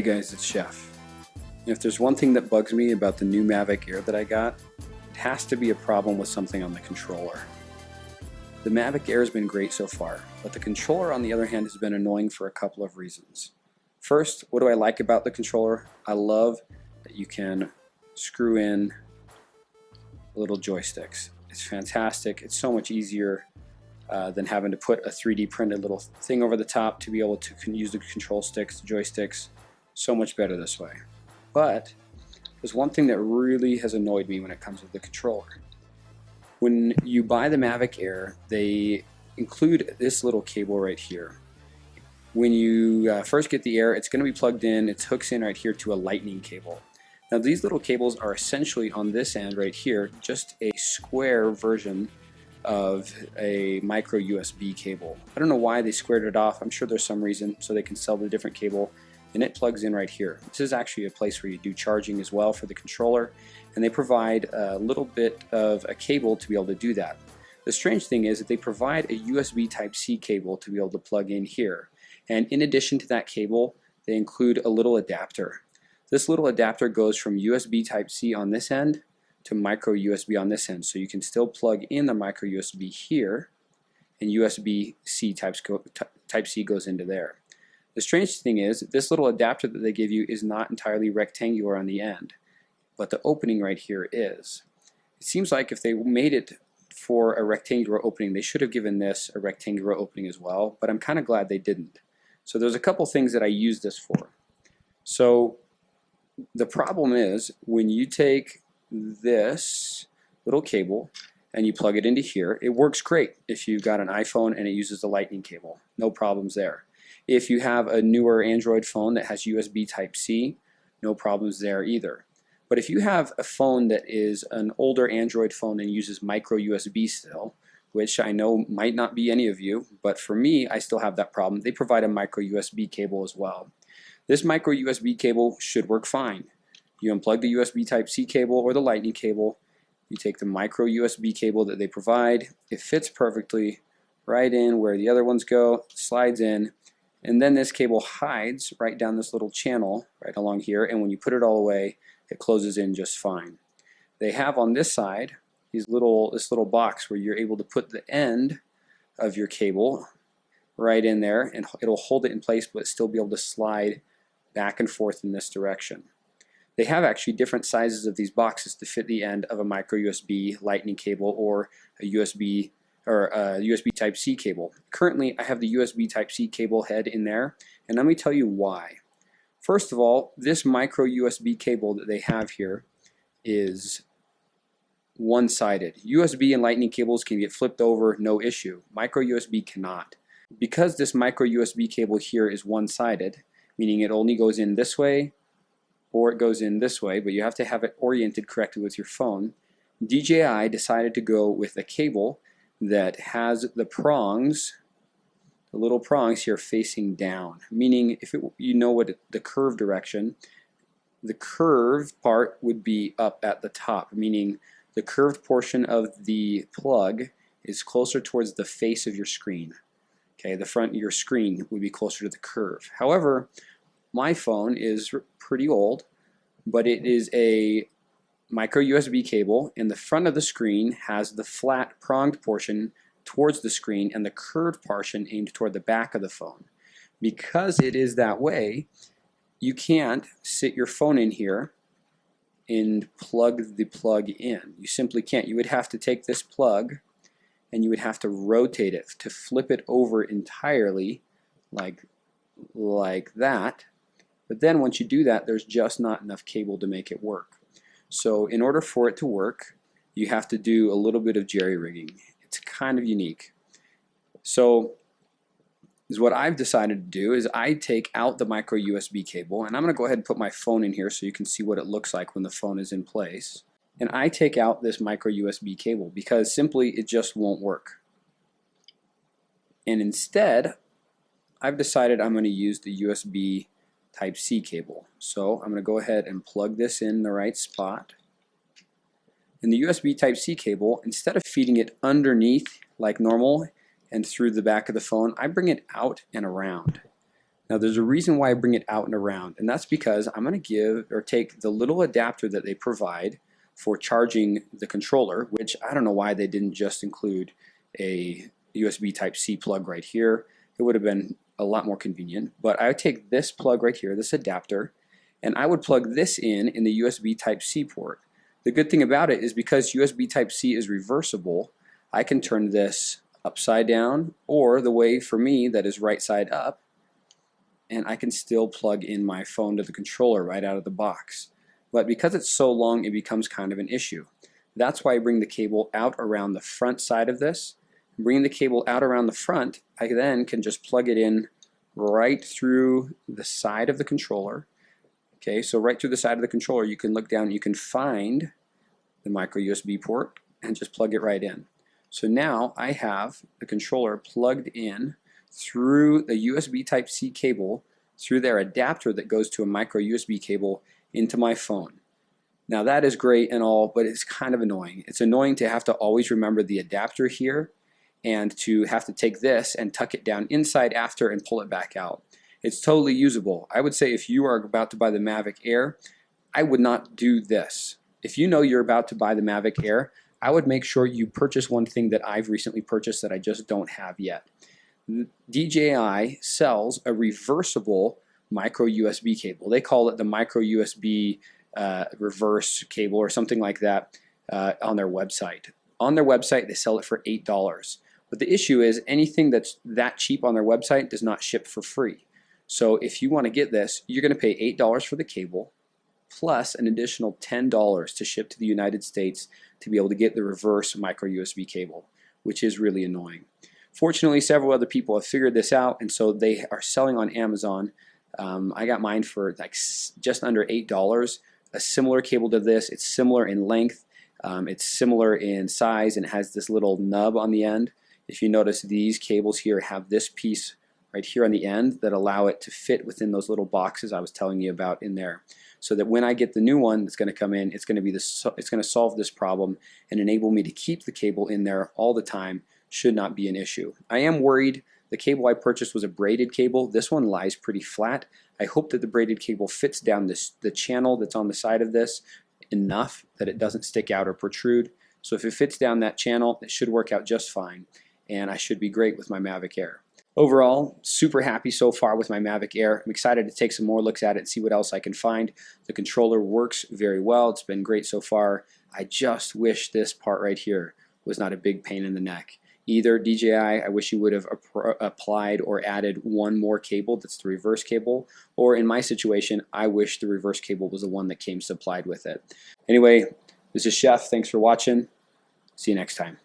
guys, it's Chef. If there's one thing that bugs me about the new Mavic Air that I got, it has to be a problem with something on the controller. The Mavic Air has been great so far, but the controller on the other hand has been annoying for a couple of reasons. First, what do I like about the controller? I love that you can screw in little joysticks. It's fantastic. It's so much easier than having to put a 3D printed little thing over the top to be able to use the control sticks, the joysticks. So much better this way. But there's one thing that really has annoyed me when it comes to the controller. When you buy the Mavic Air, they include this little cable right here. When you first get the Air, it's going to be plugged in, it hooks in right here to a lightning cable. Now these little cables are essentially on this end right here, just a square version of a micro USB cable. I don't know why they squared it off. I'm sure there's some reason so they can sell the different cable, and it plugs in right here. This is actually a place where you do charging as well for the controller, and they provide a little bit of a cable to be able to do that. The strange thing is that they provide a USB Type-C cable to be able to plug in here, and in addition to that cable they include a little adapter. This little adapter goes from USB Type-C on this end to micro USB on this end, so you can still plug in the micro USB here, and USB-C Type-C goes into there. The strange thing is this little adapter that they give you is not entirely rectangular on the end, but the opening right here is. It seems like if they made it for a rectangular opening, they should have given this a rectangular opening as well, but I'm kind of glad they didn't. So there's a couple things that I use this for. So the problem is when you take this little cable and you plug it into here, it works great if you've got an iPhone and it uses the lightning cable. No problems there. If you have a newer Android phone that has USB Type-C, no problems there either. But if you have a phone that is an older Android phone and uses micro USB still, which I know might not be any of you, but for me, I still have that problem. They provide a micro USB cable as well. This micro USB cable should work fine. You unplug the USB Type-C cable or the lightning cable, you take the micro USB cable that they provide, it fits perfectly right in where the other ones go, slides in, and then this cable hides right down this little channel right along here, and when you put it all away, it closes in just fine. They have on this side this little box where you're able to put the end of your cable right in there, and it'll hold it in place but still be able to slide back and forth in this direction. They have actually different sizes of these boxes to fit the end of a micro USB lightning cable or a USB Type-C cable. Currently I have the USB Type-C cable head in there, and let me tell you why. First of all, this micro USB cable that they have here is one-sided. USB and lightning cables can get flipped over, no issue. Micro USB cannot. Because this micro USB cable here is one-sided, meaning it only goes in this way or it goes in this way, but you have to have it oriented correctly with your phone, DJI decided to go with a cable that has the prongs, the little prongs here facing down, meaning if you know what the curve direction, the curved part would be up at the top, meaning the curved portion of the plug is closer towards the face of your screen. Okay, the front of your screen would be closer to the curve. However, my phone is pretty old, but it is a micro USB cable, and the front of the screen has the flat pronged portion towards the screen and the curved portion aimed toward the back of the phone. Because it is that way, you can't sit your phone in here and plug the plug in. You simply can't. You would have to take this plug and you would have to rotate it to flip it over entirely like that. But then once you do that, there's just not enough cable to make it work. So in order for it to work, you have to do a little bit of jerry-rigging. It's kind of unique. So what I've decided to do is I take out the micro USB cable, and I'm going to go ahead and put my phone in here so you can see what it looks like when the phone is in place. And I take out this micro USB cable because simply it just won't work. And instead, I've decided I'm going to use the USB Type-C cable. So I'm going to go ahead and plug this in the right spot. And the USB Type-C cable, instead of feeding it underneath like normal and through the back of the phone, I bring it out and around. Now there's a reason why I bring it out and around, and that's because I'm going to take the little adapter that they provide for charging the controller, which I don't know why they didn't just include a USB Type-C plug right here. It would have been a lot more convenient, but I would take this plug right here, this adapter, and I would plug this in the USB Type-C port. The good thing about it is because USB Type-C is reversible, I can turn this upside down, or the way for me that is right side up, and I can still plug in my phone to the controller right out of the box. But because it's so long, it becomes kind of an issue. That's why I bring the cable out around the front side of this. Bringing the cable out around the front, I then can just plug it in right through the side of the controller. Okay, so right through the side of the controller, you can look down, you can find the micro USB port and just plug it right in. So now I have the controller plugged in through the USB Type-C cable, through their adapter that goes to a micro USB cable into my phone. Now that is great and all, but it's kind of annoying. It's annoying to have to always remember the adapter here and to have to take this and tuck it down inside after and pull it back out. It's totally usable. I would say if you are about to buy the Mavic Air, I would not do this. If you know you're about to buy the Mavic Air, I would make sure you purchase one thing that I've recently purchased that I just don't have yet. DJI sells a reversible micro USB cable. They call it the micro USB reverse cable or something like that on their website. On their website, they sell it for $8. But the issue is anything that's that cheap on their website does not ship for free. So if you want to get this, you're going to pay $8 for the cable plus an additional $10 to ship to the United States to be able to get the reverse micro USB cable, which is really annoying. Fortunately, several other people have figured this out, and so they are selling on Amazon. I got mine for like just under $8. A similar cable to this. It's similar in length. It's similar in size, and it has this little nub on the end. If you notice, these cables here have this piece right here on the end that allow it to fit within those little boxes I was telling you about in there. So that when I get the new one that's going to come in, it's going to solve this problem and enable me to keep the cable in there all the time. Should not be an issue. I am worried. The cable I purchased was a braided cable. This one lies pretty flat. I hope that the braided cable fits down the channel that's on the side of this enough that it doesn't stick out or protrude. So if it fits down that channel, it should work out just fine, and I should be great with my Mavic Air. Overall, super happy so far with my Mavic Air. I'm excited to take some more looks at it and see what else I can find. The controller works very well. It's been great so far. I just wish this part right here was not a big pain in the neck. Either DJI, I wish you would have applied or added one more cable that's the reverse cable, or in my situation, I wish the reverse cable was the one that came supplied with it. Anyway, this is Chef. Thanks for watching. See you next time.